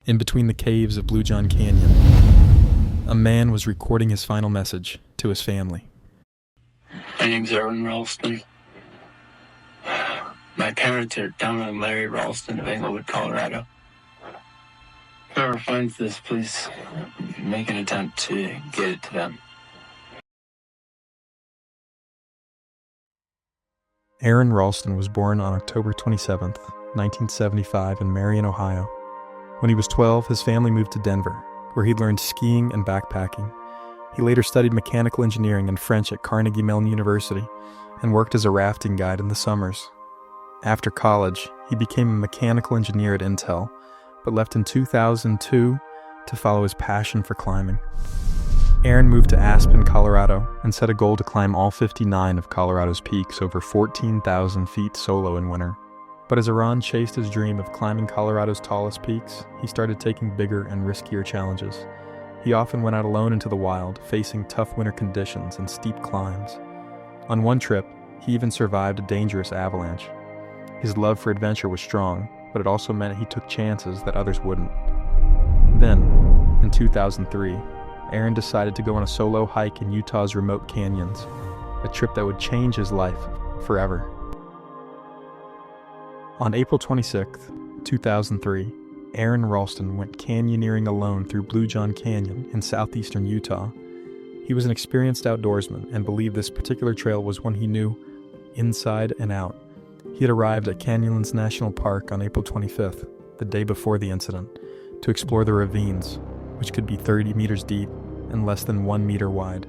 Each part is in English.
In between the caves of Bluejohn Canyon, a man was recording his final message to his family. My name's Aron Ralston. My parents are Don and Larry Ralston of Englewood, Colorado. Whoever finds this, please make an attempt to get it to them. Aron Ralston was born on October 27, 1975 in Marion, Ohio. When he was 12, his family moved to Denver, where he learned skiing and backpacking. He later studied mechanical engineering and French at Carnegie Mellon University and worked as a rafting guide in the summers. After college, he became a mechanical engineer at Intel, but left in 2002 to follow his passion for climbing. Aron moved to Aspen, Colorado, and set a goal to climb all 59 of Colorado's peaks over 14,000 feet solo in winter. But as Aron chased his dream of climbing Colorado's tallest peaks, he started taking bigger and riskier challenges. He often went out alone into the wild, facing tough winter conditions and steep climbs. On one trip, he even survived a dangerous avalanche. His love for adventure was strong, but it also meant he took chances that others wouldn't. Then, in 2003, Aron decided to go on a solo hike in Utah's remote canyons, a trip that would change his life forever. On April 26, 2003, Aron Ralston went canyoneering alone through Bluejohn Canyon in southeastern Utah. He was an experienced outdoorsman and believed this particular trail was one he knew inside and out. He had arrived at Canyonlands National Park on April 25th, the day before the incident, to explore the ravines, which could be 30 meters deep and less than 1 meter wide.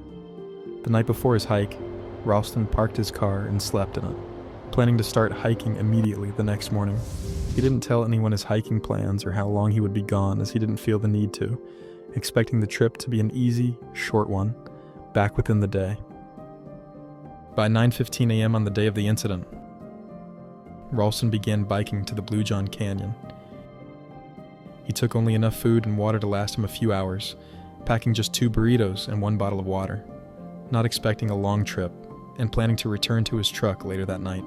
The night before his hike, Ralston parked his car and slept in it, planning to start hiking immediately the next morning. He didn't tell anyone his hiking plans or how long he would be gone, as he didn't feel the need to, expecting the trip to be an easy, short one, back within the day. By 9:15 a.m. on the day of the incident, Ralston began biking to the Bluejohn Canyon. He took only enough food and water to last him a few hours, packing just 2 burritos and 1 bottle of water, not expecting a long trip, and planning to return to his truck later that night.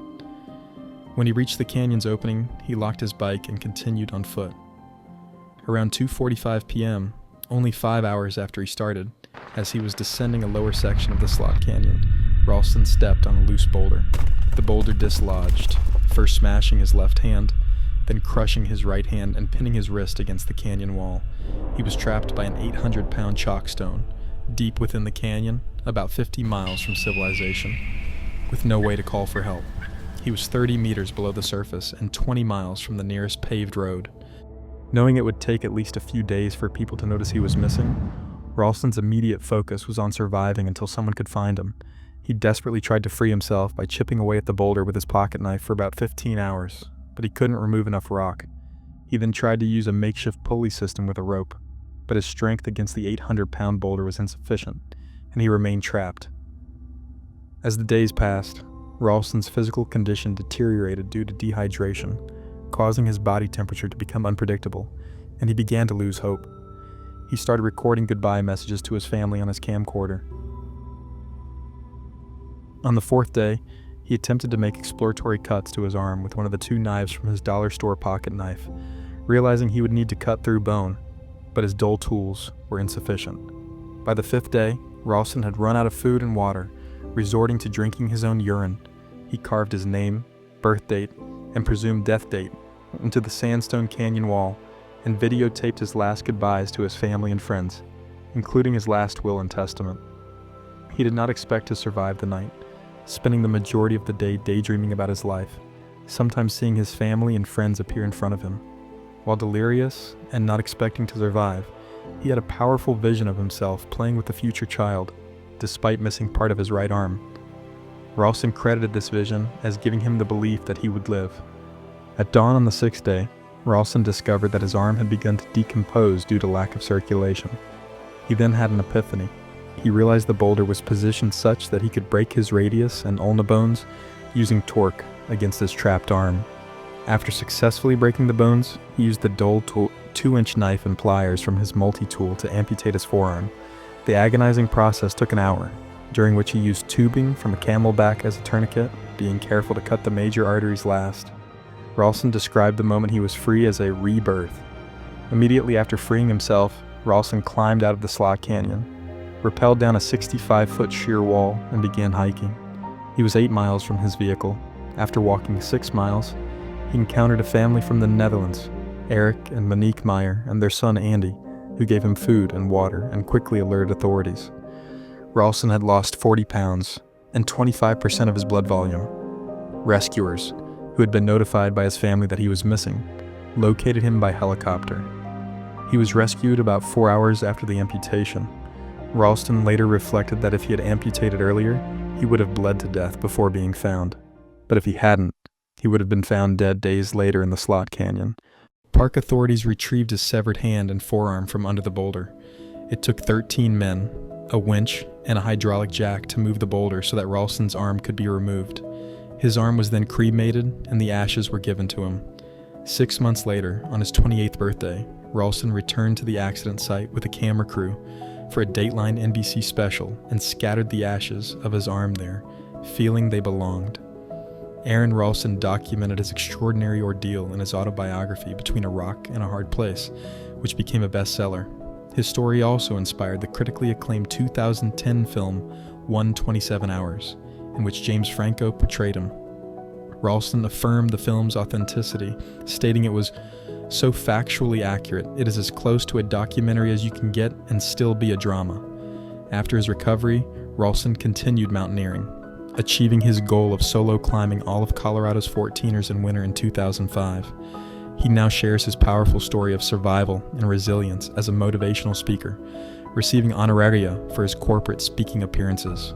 When he reached the canyon's opening, he locked his bike and continued on foot. Around 2:45 p.m., only 5 hours after he started, as he was descending a lower section of the slot canyon, Ralston stepped on a loose boulder. The boulder dislodged, first smashing his left hand, then crushing his right hand and pinning his wrist against the canyon wall. He was trapped by an 800-pound chalk stone, deep within the canyon, about 50 miles from civilization, with no way to call for help. He was 30 meters below the surface and 20 miles from the nearest paved road. Knowing it would take at least a few days for people to notice he was missing, Ralston's immediate focus was on surviving until someone could find him. He desperately tried to free himself by chipping away at the boulder with his pocket knife for about 15 hours, but he couldn't remove enough rock. He then tried to use a makeshift pulley system with a rope, but his strength against the 800-pound boulder was insufficient, and he remained trapped. As the days passed, Ralston's physical condition deteriorated due to dehydration, causing his body temperature to become unpredictable, and he began to lose hope. He started recording goodbye messages to his family on his camcorder. On the 4th day, he attempted to make exploratory cuts to his arm with one of the 2 knives from his dollar store pocket knife, realizing he would need to cut through bone, but his dull tools were insufficient. By the 5th day, Ralston had run out of food and water, resorting to drinking his own urine. He carved his name, birth date, and presumed death date into the sandstone canyon wall and videotaped his last goodbyes to his family and friends, including his last will and testament. He did not expect to survive the night, spending the majority of the day daydreaming about his life, sometimes seeing his family and friends appear in front of him. While delirious and not expecting to survive, he had a powerful vision of himself playing with a future child, despite missing part of his right arm. Ralston credited this vision as giving him the belief that he would live. At dawn on the 6th day, Ralston discovered that his arm had begun to decompose due to lack of circulation. He then had an epiphany. He realized the boulder was positioned such that he could break his radius and ulna bones using torque against his trapped arm. After successfully breaking the bones, he used the dull 2-inch knife and pliers from his multi-tool to amputate his forearm. The agonizing process took an hour, during which he used tubing from a camelback as a tourniquet, being careful to cut the major arteries last. Ralston described the moment he was free as a rebirth. Immediately after freeing himself, Ralston climbed out of the slot canyon, rappelled down a 65-foot sheer wall, and began hiking. He was 8 miles from his vehicle. After walking 6 miles, he encountered a family from the Netherlands, Eric and Monique Meyer, and their son Andy, who gave him food and water and quickly alerted authorities. Ralston had lost 40 pounds and 25% of his blood volume. Rescuers, who had been notified by his family that he was missing, located him by helicopter. He was rescued about 4 hours after the amputation. Ralston later reflected that if he had amputated earlier, he would have bled to death before being found. But if he hadn't, he would have been found dead days later in the slot canyon. Park authorities retrieved his severed hand and forearm from under the boulder. It took 13 men, a winch, and a hydraulic jack to move the boulder so that Ralston's arm could be removed. His arm was then cremated, and the ashes were given to him. 6 months later, on his 28th birthday, Ralston returned to the accident site with a camera crew for a Dateline NBC special and scattered the ashes of his arm there, feeling they belonged. Aron Ralston documented his extraordinary ordeal in his autobiography Between a Rock and a Hard Place, which became a bestseller. His story also inspired the critically acclaimed 2010 film 127 Hours, in which James Franco portrayed him. Ralston affirmed the film's authenticity, stating it was so factually accurate, it is as close to a documentary as you can get and still be a drama. After his recovery, Ralston continued mountaineering, achieving his goal of solo climbing all of Colorado's 14ers in winter in 2005. He now shares his powerful story of survival and resilience as a motivational speaker, receiving honoraria for his corporate speaking appearances.